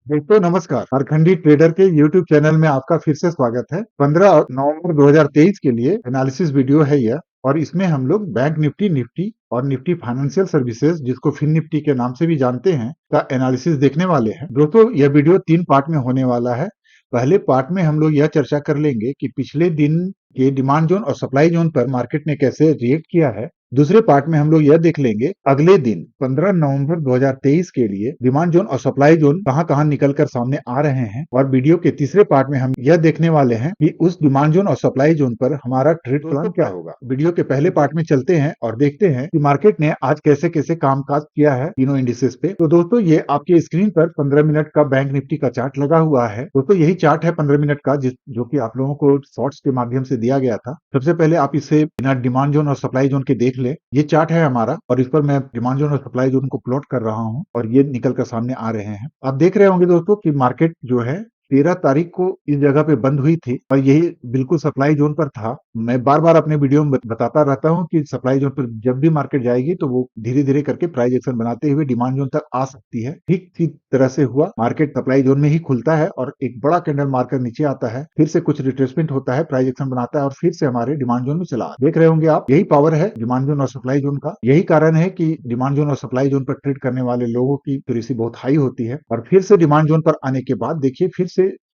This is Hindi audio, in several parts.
दोस्तों नमस्कार। झारखंडी ट्रेडर के यूट्यूब चैनल में आपका फिर से स्वागत है। 15 नवंबर 2023 के लिए एनालिसिस वीडियो है यह, और इसमें हम लोग बैंक निफ्टी और निफ्टी फाइनेंशियल सर्विसेज, जिसको फिन निफ्टी के नाम से भी जानते हैं, का एनालिसिस देखने वाले हैं। दोस्तों यह वीडियो 3 पार्ट में होने वाला है। पहले पार्ट में हम लोग यह चर्चा कर लेंगे कि पिछले दिन के डिमांड जोन और सप्लाई जोन पर मार्केट ने कैसे रिएक्ट किया है। दूसरे पार्ट में हम लोग यह देख लेंगे अगले दिन 15 नवंबर 2023 के लिए डिमांड जोन और सप्लाई जोन कहां-कहां निकलकर सामने आ रहे हैं। और वीडियो के तीसरे पार्ट में हम यह देखने वाले हैं कि उस डिमांड जोन और सप्लाई जोन पर हमारा ट्रेड प्लान क्या होगा। वीडियो के पहले पार्ट में चलते हैं और देखते हैं कि मार्केट ने आज कैसे-कैसे कामकाज किया है तीनों इंडिसेस पे। तो दोस्तों ये आपके स्क्रीन पर 15 मिनट का बैंक निफ्टी का चार्ट लगा हुआ है। दोस्तों यही चार्ट है 15 मिनट का, जो कि आप लोगों को शॉर्ट्स के माध्यम से दिया गया था। सबसे पहले आप इसे बिना डिमांड जोन और सप्लाई जोन के देख ले। ये चार्ट है हमारा और इस पर मैं डिमांड जोन और सप्लाई जोन को प्लॉट कर रहा हूं और ये निकल कर सामने आ रहे हैं। आप देख रहे होंगे दोस्तों कि मार्केट जो है 13 तारीख को इस जगह पे बंद हुई थी और यही बिल्कुल सप्लाई जोन पर था। मैं बार-बार अपने वीडियो में बताता रहता हूं कि सप्लाई जोन पर जब भी मार्केट जाएगी तो वो धीरे-धीरे करके प्राइस एक्शन बनाते हुए डिमांड जोन तक आ सकती है। ठीक इसी तरह से हुआ। मार्केट सप्लाई जोन में ही खुलता है और एक बड़ा कैंडल मार्कर नीचे आता है, फिर से कुछ रिट्रेसमेंट होता है, प्राइस एक्शन बनाता है और फिर से हमारे डिमांड जोन में चला। देख रहे होंगे आप, यही पावर है डिमांड जोन और सप्लाई जोन का। यही कारण है कि डिमांड जोन और सप्लाई जोन पर ट्रेड करने वाले लोगों की एक्यूरेसी बहुत हाई होती है। और फिर से डिमांड जोन पर आने के बाद देखिए फिर से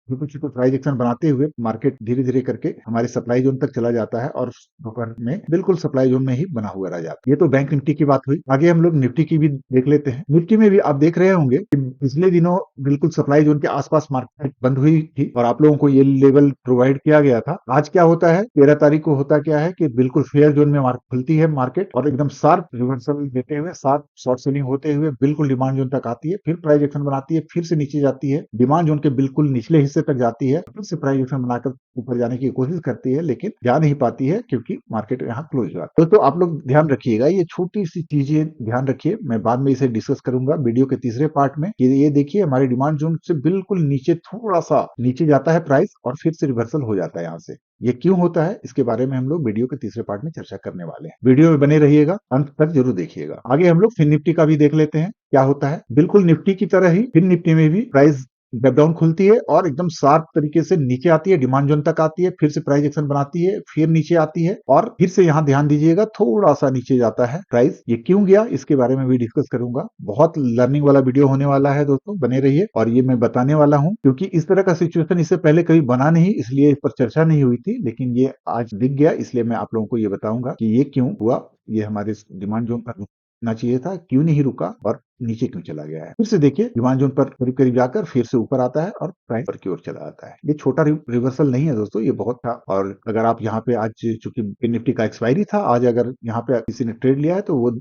छोटे-छोटे प्राइस एक्शन बनाते हुए मार्केट धीरे-धीरे करके हमारे सप्लाई जोन तक चला जाता है और दोपहर में बिल्कुल सप्लाई जोन में ही बना हुआ रह जाता है। ये तो बैंक निफ्टी की बात हुई। आगे हम लोग निफ्टी की भी देख लेते हैं। निफ्टी में भी आप देख रहे होंगे कि पिछले दिनों बिल्कुल सप्लाई जोन के आसपास मार्केट बंद हुई थी और आप लोगों को ये लेवल प्रोवाइड किया गया था। आज क्या होता है, 13 तारीख को होता क्या है कि बिल्कुल फेयर जोन में खुलती है मार्केट और एकदम शार्प रिवर्सल देते हुए, शार्प शॉर्ट सेलिंग होते हुए बिल्कुल डिमांड जोन तक आती है, फिर प्राइस एक्शन बनाती है, फिर से नीचे जाती है, डिमांड जोन के बिल्कुल निचले हिस्से तक जाती है, फिर से प्राइस एक्शन बनाकर ऊपर जाने की कोशिश करती है, लेकिन जा नहीं पाती है क्योंकि मार्केट यहाँ क्लोज हुआ। तो आप लोग ध्यान रखिएगा, ये छोटी सी चीजें ध्यान रखिए। मैं बाद में इसे डिस्कस करूंगा वीडियो के तीसरे पार्ट में। ये देखिए हमारे डिमांड जोन से बिल्कुल नीचे, थोड़ा सा नीचे जाता है प्राइस और फिर से रिवर्सल हो जाता है यहाँ से। ये क्यों होता है, इसके बारे में हम लोग वीडियो के तीसरे पार्ट में चर्चा करने वाले हैं। वीडियो में बने रहिएगा, अंत तक जरूर देखिएगा। आगे हम लोग फिन निफ्टी का भी देख लेते हैं क्या होता है। बिल्कुल निफ्टी की तरह ही फिन निफ्टी में भी प्राइस गैप डाउन खुलती है और एकदम शार्प तरीके से नीचे आती है, डिमांड जोन तक आती है, फिर से प्राइस एक्शन बनाती है, फिर नीचे आती है और फिर से यहाँ ध्यान दीजिएगा थोड़ा सा नीचे जाता है प्राइस। ये क्यों गया, इसके बारे में भी डिस्कस करूंगा। बहुत लर्निंग वाला वीडियो होने वाला है दोस्तों, बने रहिए। और ये मैं बताने वाला हूँ क्योंकि इस तरह का सिचुएशन इससे पहले कभी बना नहीं, इसलिए इस पर चर्चा नहीं हुई थी, लेकिन ये आज दिख गया, इसलिए मैं आप लोगों को ये बताऊंगा कि ये क्यों हुआ। ये हमारे डिमांड जोन पर रुकना चाहिए था, क्यों नहीं रुका और नीचे क्यों चला गया है। फिर से देखिए डिमांड जोन पर करीब करीब जाकर फिर से ऊपर आता है और प्राइस पर की ओर चला आता है। ये छोटा रिवर्सल नहीं है दोस्तों, ये बहुत था। और अगर आप यहाँ पे आज, चूंकि निफ्टी का एक्सपायरी था आज, अगर यहाँ पे किसी ने ट्रेड लिया है तो वो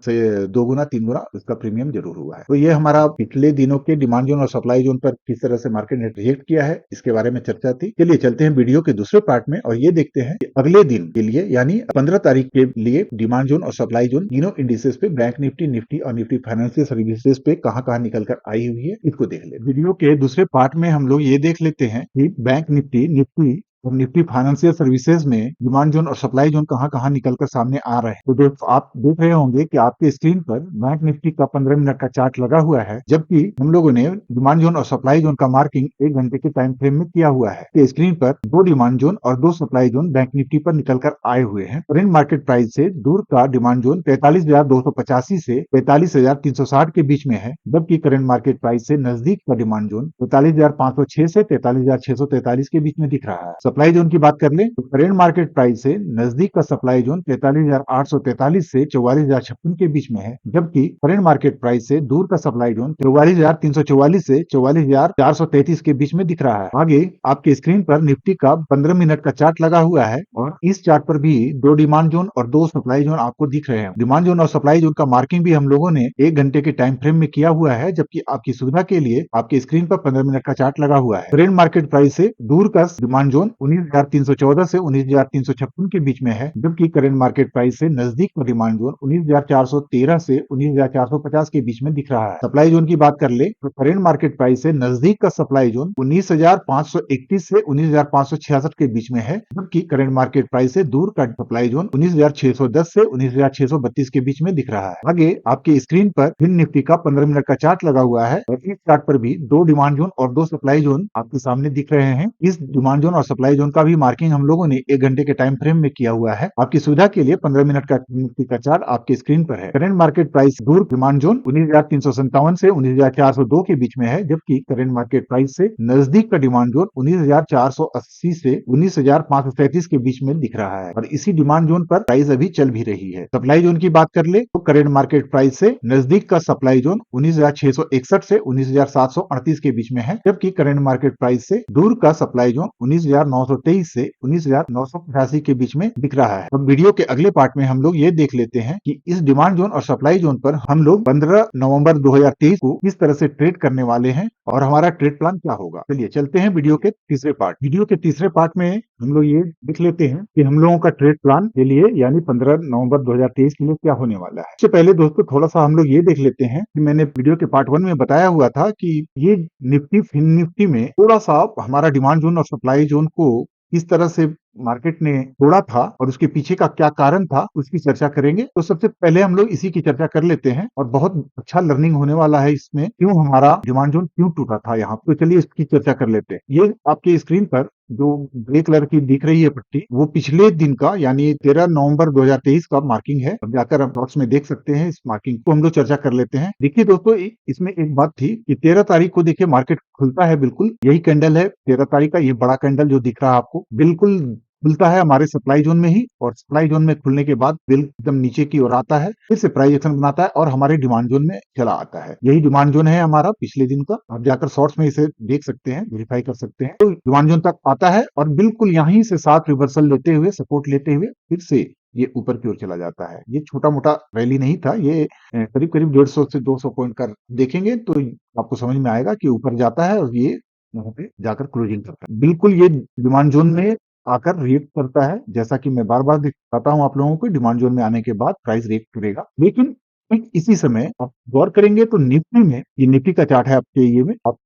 से 2 गुना 3 गुना उसका प्रीमियम जरूर हुआ है। तो ये हमारा पिछले दिनों के डिमांड जोन और सप्लाई जोन पर किस तरह से मार्केट ने रिएक्ट किया है, इसके बारे में चर्चा थी। चलिए चलते हैं वीडियो के दूसरे पार्ट में और ये देखते हैं कि अगले दिन के लिए यानी 15 तारीख के लिए डिमांड जोन और सप्लाई जोन तीनों इंडिसेस पे बैंक निफ्टी और निफ्टी फाइनेंशियल सर्विसेज पे कहां निकल कर आई हुई है, इसको देख ले। वीडियो के दूसरे पार्ट में हम लोग ये देख लेते हैं कि बैंक निफ्टी और निफ्टी फाइनेंशियल सर्विसेज में डिमांड जोन और सप्लाई जोन कहां निकलकर सामने आ रहे हैं। तो दोस्तों आप देख रहे होंगे कि आपके स्क्रीन पर बैंक निफ्टी का 15 मिनट का चार्ट लगा हुआ है, जबकि हम लोगों ने डिमांड जोन और सप्लाई जोन का मार्किंग 1 घंटे के टाइम फ्रेम में किया हुआ है। तो स्क्रीन पर 2 डिमांड जोन और 2 सप्लाई जोन बैंक निफ्टी पर निकलकर आए हुए हैं। करंट मार्केट प्राइस से दूर का डिमांड जोन 43,285 से 43,360 के बीच में है, जबकि करंट मार्केट प्राइस से नजदीक का डिमांड जोन 43,506 से 43,643 के बीच में दिख रहा है। सप्लाई जोन की बात कर लें तो करंट मार्केट प्राइस से नजदीक का सप्लाई जोन 43,843 से 44,056 के बीच में है, जबकि करंट मार्केट प्राइस से दूर का सप्लाई जोन 44,344 से 44,433 के बीच में दिख रहा है। आगे आपके स्क्रीन पर निफ्टी का 15 मिनट का चार्ट लगा हुआ है और इस चार्ट पर भी 2 डिमांड जोन और 2 सप्लाई जोन आपको दिख रहे हैं। डिमांड जोन और सप्लाई जोन का मार्किंग भी हम लोगों ने 1 घंटे के टाइम फ्रेम में किया हुआ है, जबकि आपकी सुविधा के लिए आपके स्क्रीन पर 15 मिनट का चार्ट लगा हुआ है। करंट मार्केट प्राइस से दूर का डिमांड जोन 19,314 से 19,356 के बीच में है, जबकि करंट मार्केट प्राइस से नजदीक का डिमांड जोन 19,413 से 19,450 के बीच में दिख रहा है। सप्लाई जोन की बात कर ले तो करंट मार्केट प्राइस से नजदीक का सप्लाई जोन 19,531 से 19,566 के बीच में है, जबकि करंट मार्केट प्राइस से दूर का सप्लाई जोन 19,610 से 19,632 के बीच में दिख रहा है। आगे आपकी स्क्रीन पर फिन निफ्टी का 15 मिनट का चार्ट लगा हुआ है और इस चार्ट पर भी दो डिमांड जोन और दो सप्लाई जोन आपके सामने दिख रहे हैं। इस डिमांड जोन और सप्लाई जोन का भी मार्किंग हम लोगों ने 1 घंटे के टाइम फ्रेम में किया हुआ है। आपकी सुविधा के लिए 15 मिनट का निफ्टी का चार्ट आपकी स्क्रीन पर है। करंट मार्केट प्राइस दूर डिमांड जोन 19,357 से 19,402 के बीच में है, जबकि करंट मार्केट प्राइस से नजदीक का डिमांड जोन 19,480 से 19,537 के बीच में दिख रहा है और इसी डिमांड जोन पर प्राइस अभी चल भी रही है। सप्लाई जोन की बात कर ले तो करंट मार्केट प्राइस से नजदीक का सप्लाई जोन 19,661 से 19,738 के बीच में है, जबकि करंट मार्केट प्राइस से दूर का सप्लाई जोन 19,923 से 19,985 के बीच में दिख रहा है। अब वीडियो के अगले पार्ट में हम लोग ये देख लेते हैं कि इस डिमांड जोन और सप्लाई जोन पर हम लोग 15 नवंबर 2023 को किस तरह से ट्रेड करने वाले हैं और हमारा ट्रेड प्लान क्या होगा। चलिए चलते हैं वीडियो के तीसरे पार्ट। वीडियो के तीसरे पार्ट में हम लोग ये देख लेते हैं कि हम लोगों का ट्रेड प्लान के लिए यानी 15 नवंबर 2023 के लिए क्या होने वाला है। इससे पहले दोस्तों थोड़ा सा हम लोग ये देख लेते हैं कि मैंने वीडियो के पार्ट 1 में बताया हुआ था कि ये निफ्टी फिन निफ्टी में थोड़ा सा हमारा डिमांड जोन और सप्लाई जोन को किस तरह से मार्केट ने तोड़ा था और उसके पीछे का क्या कारण था उसकी चर्चा करेंगे। तो सबसे पहले हम लोग इसी की चर्चा कर लेते हैं और बहुत अच्छा लर्निंग होने वाला है इसमें, क्यों हमारा डिमांड जोन क्यों टूटा था यहाँ। तो चलिए इसकी चर्चा कर लेते हैं। ये आपकी स्क्रीन पर जो ग्रे कलर की दिख रही है पट्टी, वो पिछले दिन का यानी 13 नवंबर 2023 का मार्किंग है। अब जाकर आप बॉक्स में देख सकते हैं इस मार्किंग को। हम लोग चर्चा कर लेते हैं। देखिए दोस्तों, इसमें एक बात थी कि 13 तारीख को देखिए मार्केट खुलता है, बिल्कुल यही कैंडल है 13 तारीख का। ये बड़ा कैंडल जो दिख रहा है आपको बिल्कुल खुलता है हमारे सप्लाई जोन में ही, और सप्लाई जोन में खुलने के बाद बिल एकदम नीचे की ओर आता है, फिर से प्राइस एक्शन बनाता है और हमारे डिमांड जोन में चला आता है। यही डिमांड जोन है हमारा पिछले दिन का। आप जाकर शॉर्ट्स में इसे देख सकते हैं, वेरीफाई कर सकते हैं। तो डिमांड जोन तक आता है और बिल्कुल यहीं से साथ रिवर्सल लेते हुए, सपोर्ट लेते हुए फिर से ये ऊपर की ओर चला जाता है। ये छोटा मोटा रैली नहीं था, ये करीब करीब 150 से 200 पॉइंट का देखेंगे तो आपको समझ में आएगा कि ऊपर जाता है और ये वहां पे जाकर क्लोजिंग करता है। बिल्कुल ये डिमांड जोन में आकर रिएक्ट करता है, जैसा कि मैं बार बार दिखाता हूं आप लोगों को। डिमांड जोन में आने के बाद प्राइस रिएक्ट करेगा, लेकिन ठीक इसी समय आप गौर करेंगे तो निफ्टी में, ये निफ्टी का चार्ट है आपके ये में, आप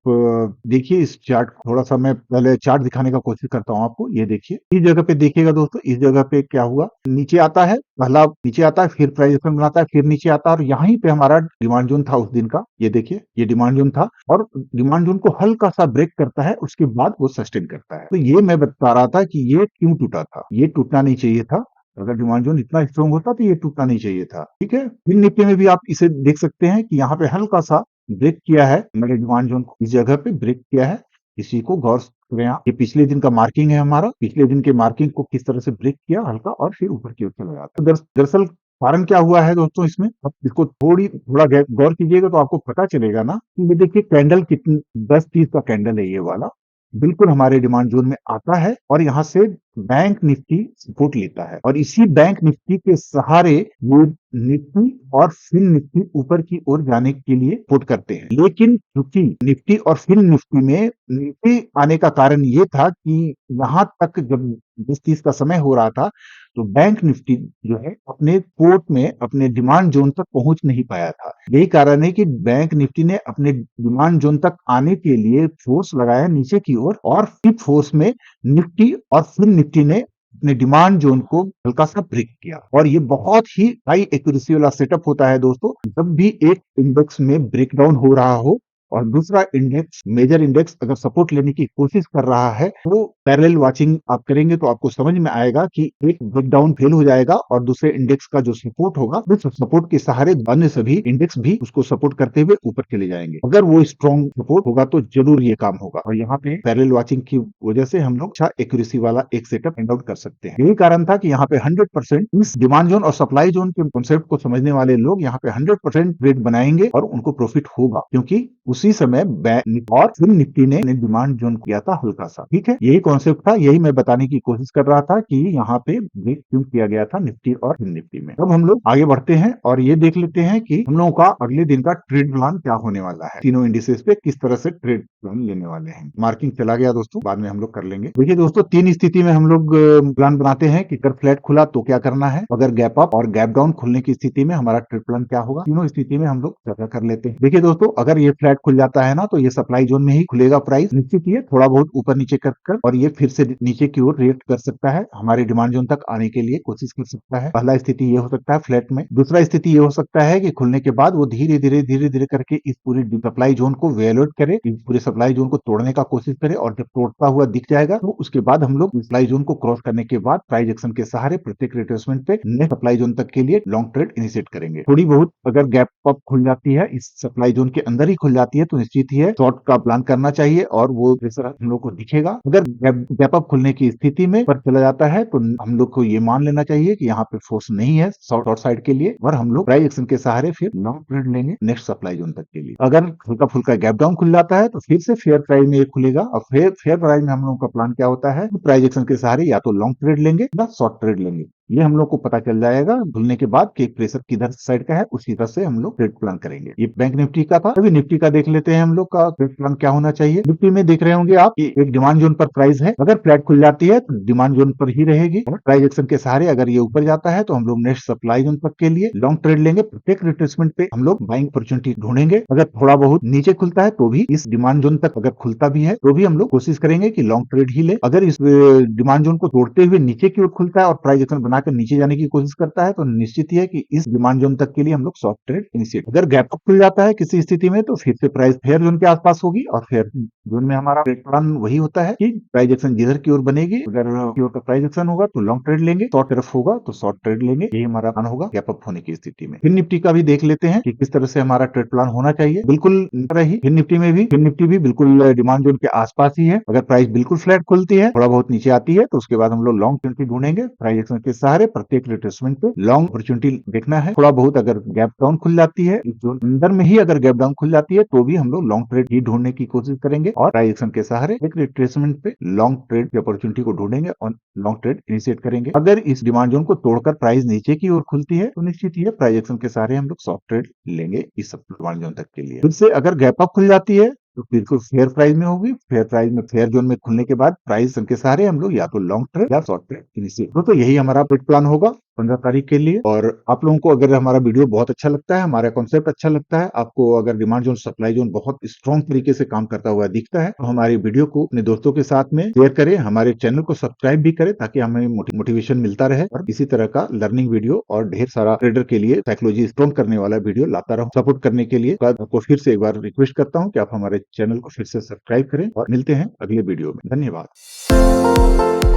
देखिए इस चार्ट। थोड़ा सा मैं पहले चार्ट दिखाने का कोशिश करता हूं आपको। ये देखिए इस जगह पे देखिएगा दोस्तों, इस जगह पे क्या हुआ, नीचे आता है, पहला नीचे आता है, फिर प्राइस एक्शन बनाता है, फिर नीचे आता है और यहीं पे हमारा डिमांड जोन था उस दिन का। ये देखिए ये डिमांड जोन था और डिमांड जोन को हल्का सा ब्रेक करता है, उसके बाद वो सस्टेन करता है। तो ये मैं बता रहा था कि ये क्यों टूटा था। ये टूटना नहीं चाहिए था। अगर डिमांड जोन इतना स्ट्रॉन्ग होता तो ये टूटना नहीं चाहिए था। ठीक है, फिन निफ्टी में भी आप इसे देख सकते हैं कि यहाँ पे हल्का सा ब्रेक किया है, मेरे डिमांड जोन को इस जगह पे ब्रेक किया है। इसी को गौर करें आप। ये पिछले दिन का मार्किंग है हमारा, पिछले दिन के मार्किंग को किस तरह से ब्रेक किया हल्का और फिर ऊपर की ओर चला जाता है। दरअसल कारण क्या हुआ है दोस्तों इसमें, अब इसको थोड़ा गौर कीजिएगा तो आपको पता चलेगा ना कि ये देखिए कैंडल कितनी 10-30 का कैंडल है ये वाला, बिल्कुल हमारे डिमांड जोन में आता है और यहाँ से बैंक निफ्टी सपोर्ट लेता है और इसी बैंक निफ्टी के सहारे वो निफ्टी और फिन निफ्टी ऊपर की ओर जाने के लिए सपोर्ट करते हैं। लेकिन क्योंकि निफ्टी और फिन निफ्टी में नीचे आने का कारण ये था कि यहाँ तक जब 20-30 का समय हो रहा था तो बैंक निफ्टी जो है अपने कोर्ट में अपने डिमांड जोन तक पहुंच नहीं पाया था। यही कारण है कि बैंक निफ्टी ने अपने डिमांड जोन तक आने के लिए फोर्स लगाया नीचे की ओर और फिर फोर्स में निफ्टी और फिन निफ्टी ने अपने डिमांड जोन को हल्का सा ब्रेक किया। और ये बहुत ही हाई एक्यूरेसी वाला सेटअप होता है दोस्तों, जब भी एक इंडेक्स में ब्रेकडाउन हो रहा हो और दूसरा इंडेक्स, मेजर इंडेक्स अगर सपोर्ट लेने की कोशिश कर रहा है, तो पैरेलल वाचिंग आप करेंगे तो आपको समझ में आएगा कि एक ब्रेकडाउन फेल हो जाएगा और दूसरे इंडेक्स का जो सपोर्ट होगा उस सपोर्ट के सहारे अन्य सभी इंडेक्स भी उसको सपोर्ट करते हुए ऊपर चले जाएंगे। अगर वो स्ट्रॉन्ग सपोर्ट होगा तो जरूर ये काम होगा और यहाँ पे पैरेलल वाचिंग की वजह से हम लोग अच्छा एक्यूरेसी वाला एक सेटअप फाइंड आउट कर सकते हैं। यही कारण था कि यहाँ पे 100% इस डिमांड जोन और सप्लाई जोन के कॉन्सेप्ट को समझने वाले लोग यहाँ पे 100% ट्रेड बनाएंगे और उनको प्रॉफिट होगा, क्योंकि उस उसी समय बैंक और फिर निफ्टी ने डिमांड जोन किया था हल्का सा। ठीक है, यही कॉन्सेप्ट था, यही मैं बताने की कोशिश कर रहा था कि यहाँ पे ब्रेक क्यों किया गया था निफ्टी और फिर निफ्टी में। अब हम लोग आगे बढ़ते हैं और ये देख लेते हैं कि हम लोगों का अगले दिन का ट्रेड प्लान क्या होने वाला है, तीनों इंडिसेस पे किस तरह से ट्रेड प्लान लेने वाले हैं। मार्किंग चला गया दोस्तों, बाद में हम लोग कर लेंगे। देखिए दोस्तों, तीन स्थिति में हम लोग प्लान बनाते हैं कि अगर फ्लैट खुला तो क्या करना है, अगर गैप अप और गैप डाउन खुलने की स्थिति में हमारा ट्रेड प्लान क्या होगा। तीनों स्थिति में हम लोग चर्चा कर लेते हैं। देखिए दोस्तों, अगर ये फ्लैट खुल जाता है ना तो ये सप्लाई जोन में ही खुलेगा, प्राइस निश्चित ही है, थोड़ा बहुत ऊपर नीचे कर और ये फिर से नीचे की ओर रिएक्ट कर सकता है, हमारे डिमांड जोन तक आने के लिए कोशिश कर सकता है। पहला स्थिति ये हो सकता है फ्लैट में। दूसरा स्थिति ये हो सकता है कि खुलने के बाद वो धीरे धीरे करके इस पूरी सप्लाई जोन को वेलोट करे, इस पूरे सप्लाई जोन को तोड़ने का कोशिश करे, और जब तोड़ता हुआ दिख जाएगा तो उसके बाद हम लोग सप्लाई जोन को क्रॉस करने के बाद प्राइस एक्शन के सहारे प्रत्येक रिट्रेसमेंट पे नेक्स्ट सप्लाई जोन तक के लिए लॉन्ग ट्रेड इनिशिएट करेंगे। थोड़ी बहुत अगर गैप अप खुल जाती है, इस सप्लाई जोन के अंदर ही खुल जाती है, तो निश्चित ही है शॉर्ट का प्लान करना चाहिए और वो प्रेशर हम लोग को दिखेगा। अगर गैप अप खुलने की स्थिति में पर चला जाता है तो हम लोग को ये मान लेना चाहिए कि यहाँ पे फोर्स नहीं है शॉर्ट साइड के लिए, और हम लोग प्राइस एक्शन के सहारे फिर लॉन्ग ट्रेड लेंगे नेक्स्ट सप्लाई जोन तक के लिए। अगर हल्का फुल्का गैप डाउन खुल जाता है तो फिर से फेयर प्राइस में ये खुलेगा, और फेयर प्राइस में हम लोगों का प्लान क्या होता है, प्राइस एक्शन के सहारे या तो लॉन्ग ट्रेड लेंगे या शॉर्ट ट्रेड लेंगे। ये हम लोग को पता चल जाएगा खुलने के बाद कि प्रेशर किधर साइड का है, उसी तरह से हम लोग ट्रेड प्लान करेंगे। ये बैंक निफ्टी का था। अभी निफ्टी का देख लेते हैं हम लोग का ट्रेड प्लान क्या होना चाहिए। निफ्टी में देख रहे होंगे आप कि एक डिमांड जोन पर प्राइस है, अगर फ्लैट खुल जाती है तो डिमांड जोन पर ही रहेगी, और प्राइस एक्शन के सहारे अगर ये ऊपर जाता है तो हम लोग नेक्स्ट सप्लाई जोन तक के लिए लॉन्ग ट्रेड लेंगे। प्रत्येक रिट्रेसमेंट पे हम लोग बाइंग अपॉर्चुनिटी ढूंढेंगे। अगर थोड़ा बहुत नीचे खुलता है तो भी इस डिमांड जोन तक अगर खुलता भी है तो भी हम लोग कोशिश करेंगे कि लॉन्ग ट्रेड ही ले। अगर इस डिमांड जोन को तोड़ते हुए नीचे की ओर खुलता है और प्राइस एक्शन बनाकर नीचे जाने की कोशिश करता है तो निश्चित ही है कि इस डिमांड जोन तक के लिए हम लोग शॉर्ट ट्रेड इनिशिएट। अगर गैप अप खुल जाता है किसी स्थिति में तो फिर से प्राइस फेयर जोन के आसपास होगी, और फेयर जोन में हमारा ट्रेड प्लान वही होता है कि प्राइस एक्शन जिधर की ओर बनेगी, अगर की ओर का प्राइस एक्शन होगा तो लॉन्ग ट्रेड लेंगे, शॉर्ट तरफ होगा तो शॉर्ट ट्रेड लेंगे। यही हमारा प्लान होगा गैप अप होने की स्थिति में। फिर निफ्टी का भी देख लेते हैं कि किस तरह से हमारा ट्रेड प्लान होना चाहिए। बिल्कुल ही फिर निफ्टी भी बिल्कुल डिमांड जोन के आसपास ही है। अगर प्राइस बिल्कुल फ्लैट खुलती है, थोड़ा बहुत नीचे आती है, तो उसके बाद हम लोग लॉन्ग अपॉर्चुनिटी ढूंढेंगे प्राइस एक्शन के सहारे। प्रत्येक रिट्रेसमेंट पे लॉन्ग अपॉर्चुनिटी देखना है। थोड़ा बहुत अगर गैप डाउन खुल जाती है, इस जोन अंदर में ही अगर गैप डाउन खुल जाती है तो भी हम लोग लॉन्ग ट्रेड ही ढूंढने की कोशिश करेंगे, और प्राइस एक्शन के सहारे एक रिट्रेसमेंट पे लॉन्ग ट्रेड की अपॉर्चुनिटी को ढूंढेंगे और लॉन्ग ट्रेड इनिशिएट करेंगे। अगर इस डिमांड जोन को तोड़कर प्राइस नीचे की ओर खुलती है तो निश्चित ही है प्राइस एक्शन के सहारे हम लोग शॉर्ट ट्रेड लेंगे इस डिमांड जोन तक के लिए। फिर से अगर गैप अप खुल जाती है तो बिल्कुल फेयर प्राइस में होगी। फेयर प्राइस में फेयर जोन में खुलने के बाद प्राइस के सहारे हम लोग या तो लॉन्ग ट्रेड या शॉर्ट ट्रेड इनिशिएट। तो यही हमारा ट्रेड प्लान होगा 15 तारीख के लिए। और आप लोगों को अगर हमारा वीडियो बहुत अच्छा लगता है, हमारा कॉन्सेप्ट अच्छा लगता है, आपको अगर डिमांड जोन सप्लाई जोन बहुत स्ट्रॉन्ग तरीके से काम करता हुआ दिखता है, तो हमारी वीडियो को अपने दोस्तों के साथ में शेयर करें, हमारे चैनल को सब्सक्राइब भी करें ताकि हमें मोटिवेशन मिलता रहे, और इसी तरह का लर्निंग वीडियो और ढेर सारा ट्रेडर के लिए साइकोलॉजी स्ट्रॉन्ग करने वाला वीडियो लाता रहूं। सपोर्ट करने के लिए आपको फिर से एक बार रिक्वेस्ट करता हूं कि आप हमारे चैनल को फिर से सब्सक्राइब करें, और मिलते हैं अगले वीडियो में। धन्यवाद।